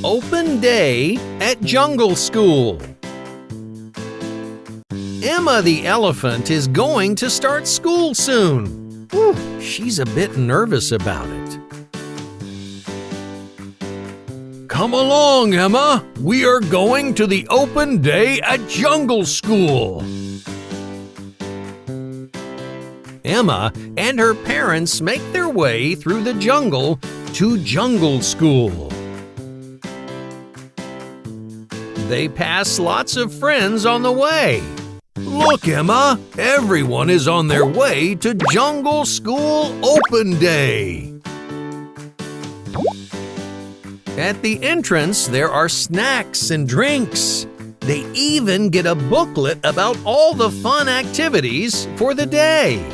Open day at jungle school. Emma the elephant is going to start school soon. Whew, she's a bit nervous about it. Come along, Emma. We are going to the open day at jungle school. Emma and her parents make their way through the jungle to jungle school. They pass lots of friends on the way. Look, Emma, everyone is on their way to jungle school open day. At the entrance, there are snacks and drinks. They even get a booklet about all the fun activities for the day.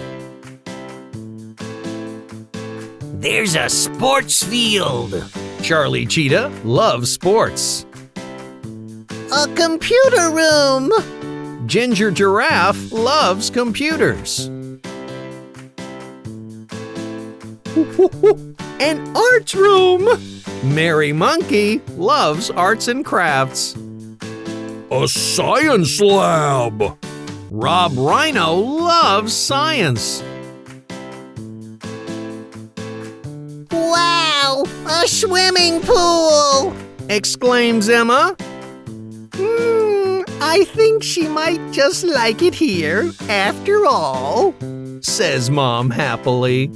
There's a sports field. Charlie Cheetah loves sports. A computer room. Ginger Giraffe loves computers. An art room. Mary Monkey loves arts and crafts. A science lab. Rob Rhino loves science. Wow! A swimming pool! Exclaims Emma. I think she might just like it here, after all, says Mom happily.